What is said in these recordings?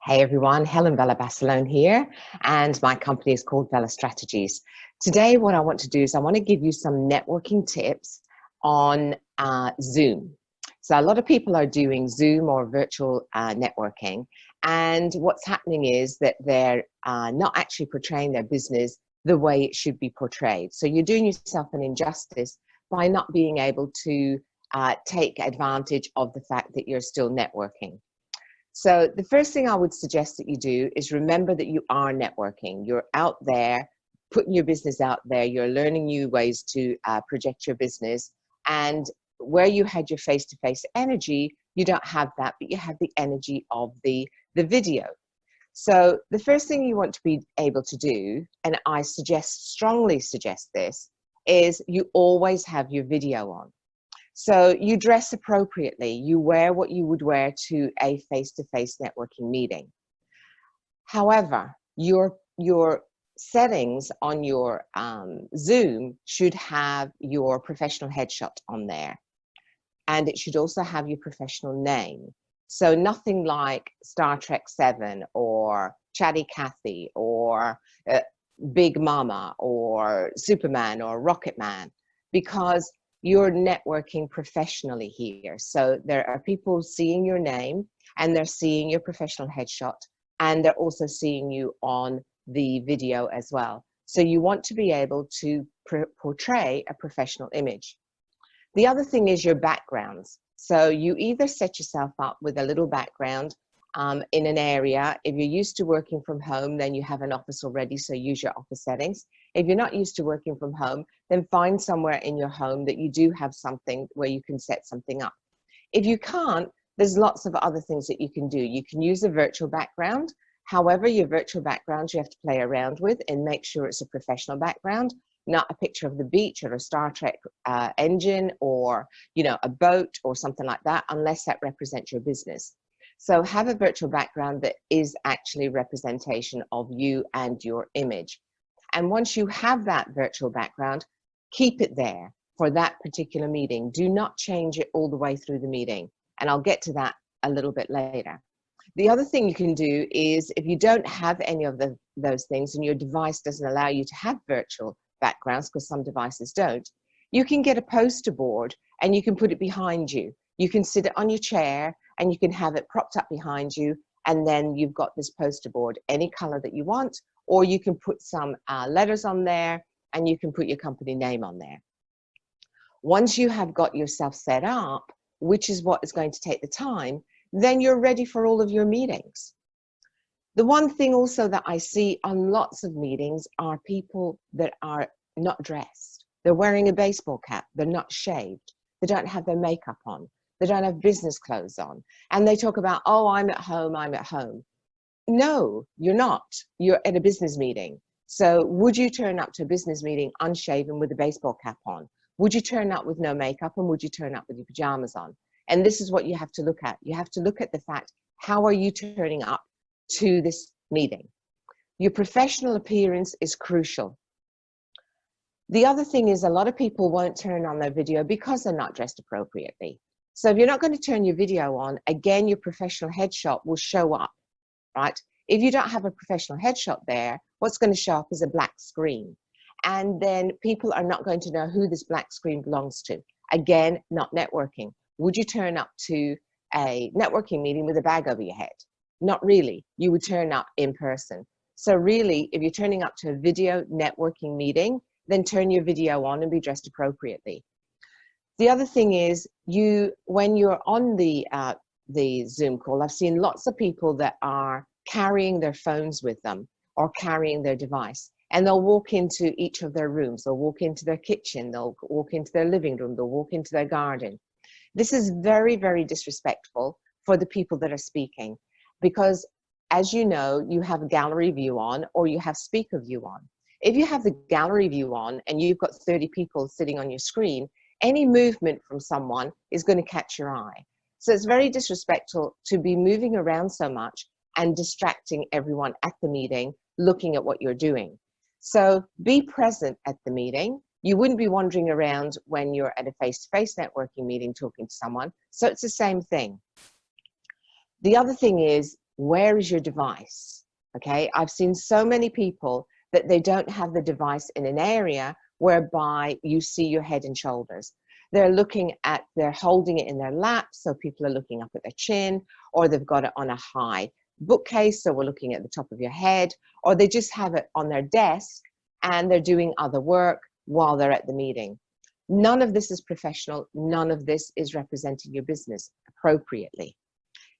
Hey everyone, Helen Vella Barcelone here, and my company is called Vella Strategies. Today, what I want to do is I want to give you some networking tips on Zoom. So a lot of people are doing Zoom or virtual networking, and what's happening is that they're not actually portraying their business the way it should be portrayed. So you're doing yourself an injustice by not being able to take advantage of the fact that you're still networking. So the first thing I would suggest that you do is remember that you are networking. You're out there, putting your business out there. You're learning new ways to project your business. And where you had your face-to-face energy, you don't have that, but you have the energy of the video. So the first thing you want to be able to do, and I strongly suggest this, is you always have your video on. So you dress appropriately. You wear what you would wear to a face-to-face networking meeting. However, your settings on your Zoom should have your professional headshot on there. And it should also have your professional name. So nothing like Star Trek 7 or Chatty Cathy or Big Mama or Superman or Rocket Man, because you're networking professionally here. So there are people seeing your name, and they're seeing your professional headshot, and they're also seeing you on the video as well. So you want to be able to portray a professional image. The other thing is your backgrounds. So you either set yourself up with a little background in an area. If you're used to working from home, then you have an office already, so use your office settings. If you're not used to working from home, then find somewhere in your home that you do have something where you can set something up. If you can't, there's lots of other things that you can do. You can use a virtual background. However, your virtual background you have to play around with and make sure it's a professional background, not a picture of the beach or a Star Trek engine or, a boat or something like that, unless that represents your business. So have a virtual background that is actually representation of you and your image. And once you have that virtual background, keep it there for that particular meeting. Do not change it all the way through the meeting. And I'll get to that a little bit later. The other thing you can do is, if you don't have any of those things and your device doesn't allow you to have virtual backgrounds, because some devices don't, you can get a poster board and you can put it behind you. You can sit it on your chair and you can have it propped up behind you, and then you've got this poster board, any color that you want, or you can put some letters on there and you can put your company name on there. Once you have got yourself set up, which is what is going to take the time, then you're ready for all of your meetings. The one thing also that I see on lots of meetings are people that are not dressed. They're wearing a baseball cap, they're not shaved, they don't have their makeup on, they don't have business clothes on, and they talk about, oh, I'm at home, I'm at home. No, you're not. You're at a business meeting. So would you turn up to a business meeting unshaven with a baseball cap on? Would you turn up with no makeup, and would you turn up with your pajamas on? And this is what you have to look at. You have to look at the fact, how are you turning up to this meeting? Your professional appearance is crucial. The other thing is, a lot of people won't turn on their video because they're not dressed appropriately. So if you're not going to turn your video on, again, your professional headshot will show up, right? If you don't have a professional headshot there, what's going to show up is a black screen. And then people are not going to know who this black screen belongs to. Again, not networking. Would you turn up to a networking meeting with a bag over your head? Not really. You would turn up in person. So really, if you're turning up to a video networking meeting, then turn your video on and be dressed appropriately. The other thing is, when you're on the Zoom call, I've seen lots of people that are carrying their phones with them or carrying their device, and they'll walk into each of their rooms. They'll walk into their kitchen, they'll walk into their living room, they'll walk into their garden. This is very, very disrespectful for the people that are speaking, because as you know, you have a gallery view on or you have speaker view on. If you have the gallery view on and you've got 30 people sitting on your screen, any movement from someone is going to catch your eye. So it's very disrespectful to be moving around so much and distracting everyone at the meeting, looking at what you're doing. So be present at the meeting. You wouldn't be wandering around when you're at a face-to-face networking meeting talking to someone. So it's the same thing. The other thing is, where is your device? Okay, I've seen so many people that they don't have the device in an area whereby you see your head and shoulders. They're holding it in their lap, so people are looking up at their chin, or they've got it on a high bookcase, so we're looking at the top of your head, or they just have it on their desk and they're doing other work while they're at the meeting. None of this is professional. None of this is representing your business appropriately.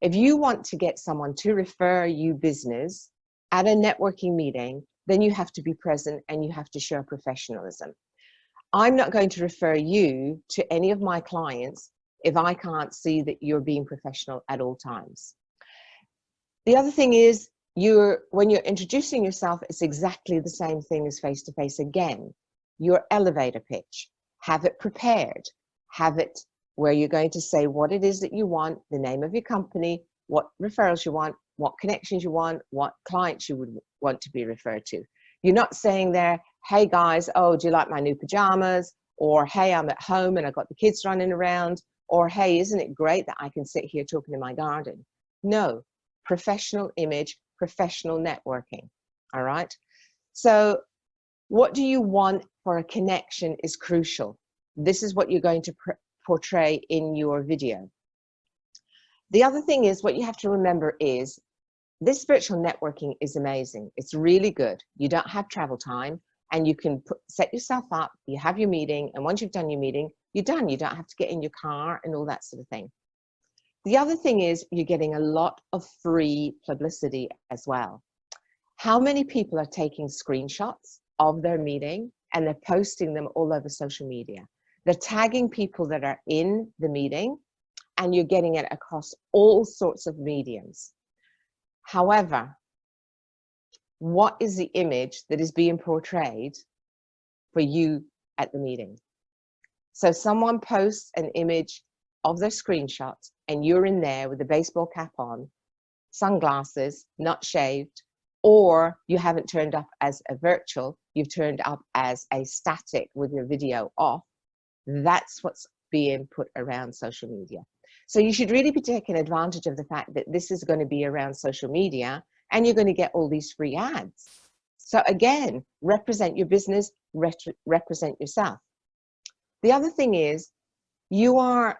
If you want to get someone to refer you business at a networking meeting, then you have to be present and you have to show professionalism. I'm not going to refer you to any of my clients if I can't see that you're being professional at all times. The other thing is, when you're introducing yourself, it's exactly the same thing as face-to-face again. Your elevator pitch, have it prepared, have it where you're going to say what it is that you want, the name of your company, what referrals you want, what connections you want, what clients you would want to be referred to. You're not saying there, hey guys, oh, do you like my new pajamas? Or hey, I'm at home and I've got the kids running around. Or hey, isn't it great that I can sit here talking in my garden? No, professional image, professional networking, all right? So what do you want for a connection is crucial. This is what you're going to portray in your video. The other thing is, what you have to remember is, this virtual networking is amazing. It's really good. You don't have travel time, and you can set yourself up, you have your meeting, and once you've done your meeting, you're done. You don't have to get in your car and all that sort of thing. The other thing is, you're getting a lot of free publicity as well. How many people are taking screenshots of their meeting and they're posting them all over social media? They're tagging people that are in the meeting, and you're getting it across all sorts of mediums. However, what is the image that is being portrayed for you at the meeting? So someone posts an image of their screenshot and you're in there with a baseball cap on, sunglasses, not shaved, or you haven't turned up as a virtual, you've turned up as a static with your video off. That's what's being put around social media. So you should really be taking advantage of the fact that this is going to be around social media and you're going to get all these free ads. So again, represent your business, represent yourself. The other thing is, you are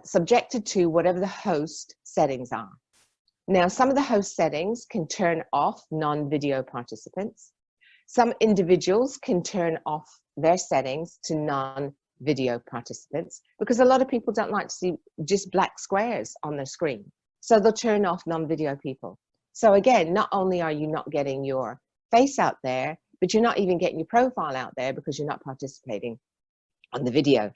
subjected to whatever the host settings are. Now, some of the host settings can turn off non-video participants. Some individuals can turn off their settings to non-video participants, because a lot of people don't like to see just black squares on their screen. So they'll turn off non-video people. So again, not only are you not getting your face out there, but you're not even getting your profile out there because you're not participating on the video.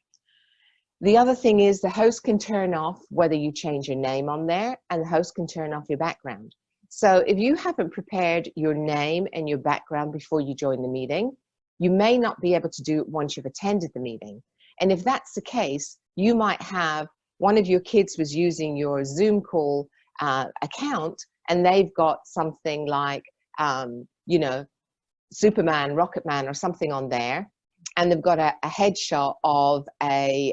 The other thing is, the host can turn off whether you change your name on there, and the host can turn off your background. So if you haven't prepared your name and your background before you join the meeting, you may not be able to do it once you've attended the meeting. And if that's the case, you might have one of your kids was using your Zoom call account, and they've got something like, you know, Superman, Rocket Man, or something on there, and they've got a headshot of a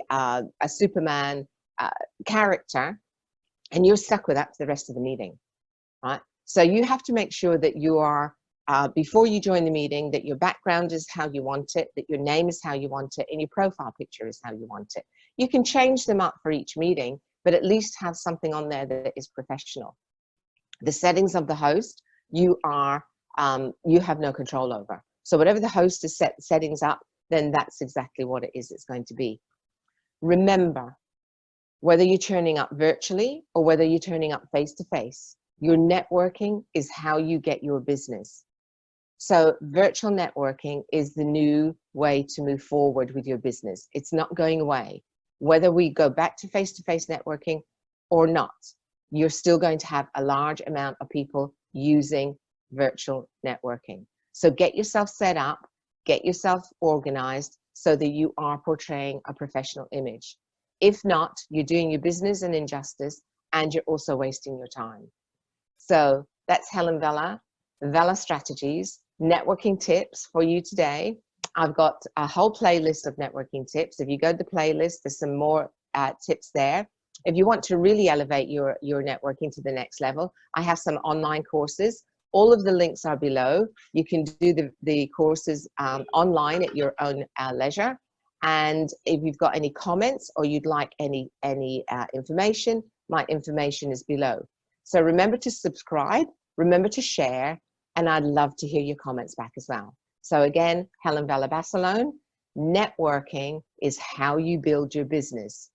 Superman character, and you're stuck with that for the rest of the meeting, right? So you have to make sure that you are, before you join the meeting, that your background is how you want it, that your name is how you want it, and your profile picture is how you want it. You can change them up for each meeting, but at least have something on there that is professional. The settings of the host, you have no control over. So whatever the host has set settings up, then that's exactly what it is it's going to be. Remember, whether you're turning up virtually or whether you're turning up face-to-face, your networking is how you get your business. So virtual networking is the new way to move forward with your business. It's not going away. Whether we go back to face-to-face networking or not, you're still going to have a large amount of people using virtual networking. So get yourself set up, get yourself organized so that you are portraying a professional image. If not, you're doing your business an injustice and you're also wasting your time. So that's Helen Vella, Vella Strategies, networking tips for you today. I've got a whole playlist of networking tips. If you go to the playlist, there's some more tips there If you want to really elevate your networking to the next level, I have some online courses. All of the links are below. You can do the courses online at your own leisure. And if you've got any comments or you'd like any information, my information is below. So remember to subscribe, remember to share, and I'd love to hear your comments back as well. So again, Helen Vallabasalone, networking is how you build your business.